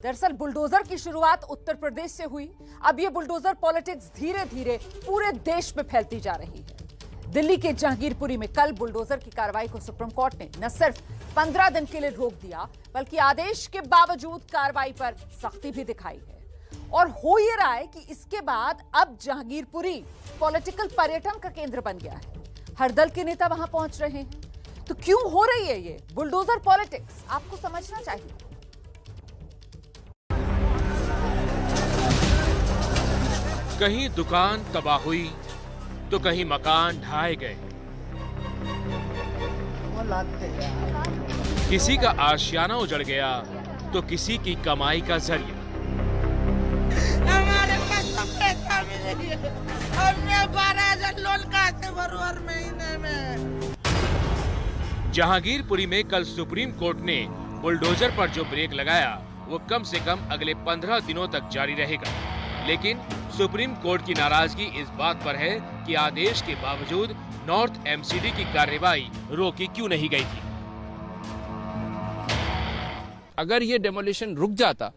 दरअसल बुलडोजर की शुरुआत उत्तर प्रदेश से हुई। अब ये बुलडोजर पॉलिटिक्स धीरे धीरे पूरे देश में फैलती जा रही है। दिल्ली के जहांगीरपुरी में कल बुलडोजर की कार्रवाई को सुप्रीम कोर्ट ने न सिर्फ 15 दिन के लिए रोक दिया, बल्कि आदेश के बावजूद कार्रवाई पर सख्ती भी दिखाई है। और हो ये रहा है कि इसके बाद अब जहांगीरपुरी पॉलिटिकल पर्यटन का केंद्र बन गया है। हर दल के नेता वहां पहुंच रहे हैं। तो क्यों हो रही है ये बुलडोजर पॉलिटिक्स, आपको समझना चाहिए। कहीं दुकान तबाह हुई तो कहीं मकान ढहाए गए। किसी का आशियाना उजड़ गया तो किसी की कमाई का जरिया। हमारे पास तो पैसा भी नहीं है। हमने 12,000 लोन कहाँ से भरूं हर महीने में। जहांगीरपुरी में कल सुप्रीम कोर्ट ने बुलडोजर पर जो ब्रेक लगाया वो कम से कम अगले 15 दिनों तक जारी रहेगा। लेकिन सुप्रीम कोर्ट की नाराजगी इस बात पर है कि आदेश के बावजूद नॉर्थ एमसीडी की कार्रवाई रोकी क्यों नहीं गई थी। अगर ये डेमोलिशन रुक जाता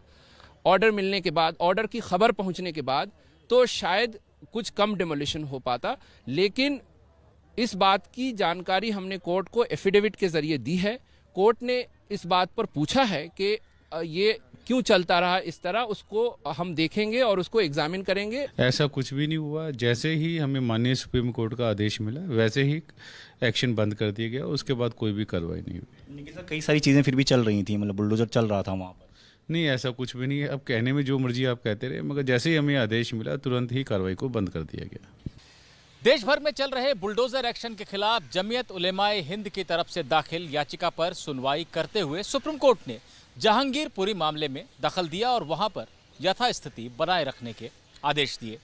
ऑर्डर मिलने के बाद, ऑर्डर की खबर पहुंचने के बाद, तो शायद कुछ कम डेमोलिशन हो पाता। लेकिन इस बात की जानकारी हमने कोर्ट को एफिडेविट के जरिए दी है। कोर्ट ने इस बात पर पूछा है कि ये क्यों चलता रहा इस तरह, उसको हम देखेंगे और उसको एग्जामिन करेंगे। ऐसा कुछ भी नहीं हुआ। जैसे ही हमें माननीय सुप्रीम कोर्ट का आदेश मिला वैसे ही एक्शन बंद कर दिया गया। उसके बाद कोई भी कार्रवाई नहीं हुई। लेकिन सर कई सारी चीज़ें फिर भी चल रही थी, मतलब बुलडोजर चल रहा था वहाँ पर। नहीं, ऐसा कुछ भी नहीं है। अब कहने में जो मर्जी आप कहते रहे, मगर जैसे ही हमें आदेश मिला तुरंत ही कार्रवाई को बंद कर दिया गया। देश भर में चल रहे बुलडोजर एक्शन के खिलाफ जमीयत उलेमाए हिंद की तरफ से दाखिल याचिका पर सुनवाई करते हुए सुप्रीम कोर्ट ने जहांगीरपुरी मामले में दखल दिया और वहां पर यथास्थिति बनाए रखने के आदेश दिए।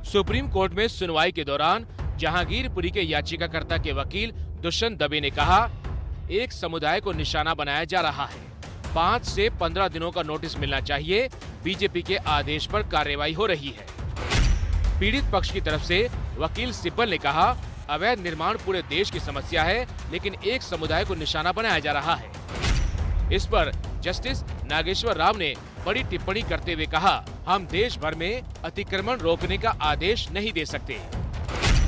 सुप्रीम कोर्ट में सुनवाई के दौरान जहांगीरपुरी के याचिकाकर्ता के वकील दुष्यंत दबे ने कहा, एक समुदाय को निशाना बनाया जा रहा है। 5 से 15 दिनों का नोटिस मिलना चाहिए। बीजेपी के आदेश पर कार्रवाई हो रही है। पीड़ित पक्ष की तरफ से वकील सिब्बल ने कहा, अवैध निर्माण पूरे देश की समस्या है, लेकिन एक समुदाय को निशाना बनाया जा रहा है। इस पर जस्टिस नागेश्वर राव ने बड़ी टिप्पणी करते हुए कहा, हम देश भर में अतिक्रमण रोकने का आदेश नहीं दे सकते।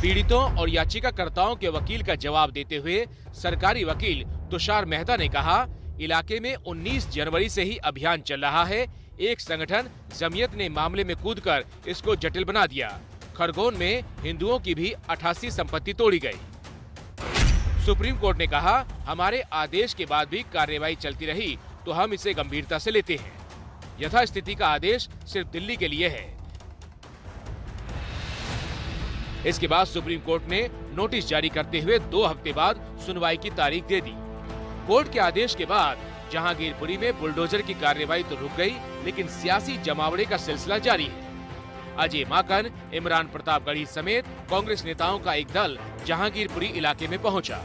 पीड़ितों और याचिकाकर्ताओं के वकील का जवाब देते हुए सरकारी वकील तुषार मेहता ने कहा, इलाके में 19 जनवरी से ही अभियान चल रहा है। एक संगठन जमीयत ने मामले में कूदकर इसको जटिल बना दिया। खरगोन में हिंदुओं की भी 88 संपत्ति तोड़ी गई। सुप्रीम कोर्ट ने कहा, हमारे आदेश के बाद भी कार्रवाई चलती रही तो हम इसे गंभीरता से लेते हैं। यथास्थिति का आदेश सिर्फ दिल्ली के लिए है। इसके बाद सुप्रीम कोर्ट ने नोटिस जारी करते हुए 2 हफ्ते बाद सुनवाई की तारीख दे दी। कोर्ट के आदेश के बाद जहांगीरपुरी में बुलडोजर की कार्रवाई तो रुक गई, लेकिन सियासी जमावड़े का सिलसिला जारी है। अजय माकन, इमरान प्रतापगढ़ी समेत कांग्रेस नेताओं का एक दल जहांगीरपुरी इलाके में पहुंचा।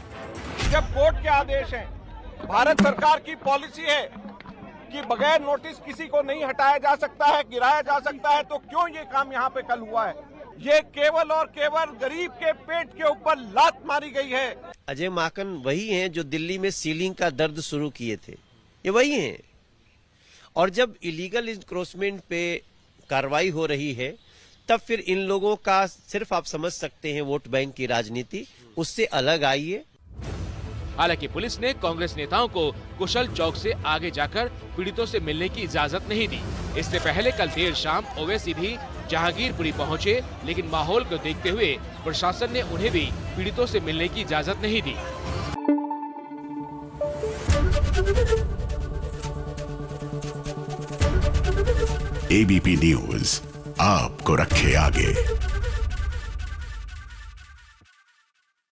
जब कोर्ट के आदेश हैं, भारत सरकार की पॉलिसी है कि बगैर नोटिस किसी को नहीं हटाया जा सकता है, गिराया जा सकता है, तो क्यों ये काम यहाँ पे कल हुआ है? ये केवल और केवल गरीब के पेट के ऊपर लात मारी गई है। अजय माकन वही हैं जो दिल्ली में सीलिंग का दर्द शुरू किए थे, ये वही हैं। और जब इलीगल इंक्रोचमेंट पे कार्रवाई हो रही है, तब फिर इन लोगों का सिर्फ आप समझ सकते हैं वोट बैंक की राजनीति, उससे अलग आइए। हालांकि पुलिस ने कांग्रेस नेताओं को कुशल चौक से आगे जाकर पीड़ितों से मिलने की इजाजत नहीं दी। इससे पहले कल देर शाम ओवैसी भी जहांगीरपुरी पहुंचे, लेकिन माहौल को देखते हुए प्रशासन ने उन्हें भी पीड़ितों से मिलने की इजाजत नहीं दी। एबीपी न्यूज आपको रखे आगे।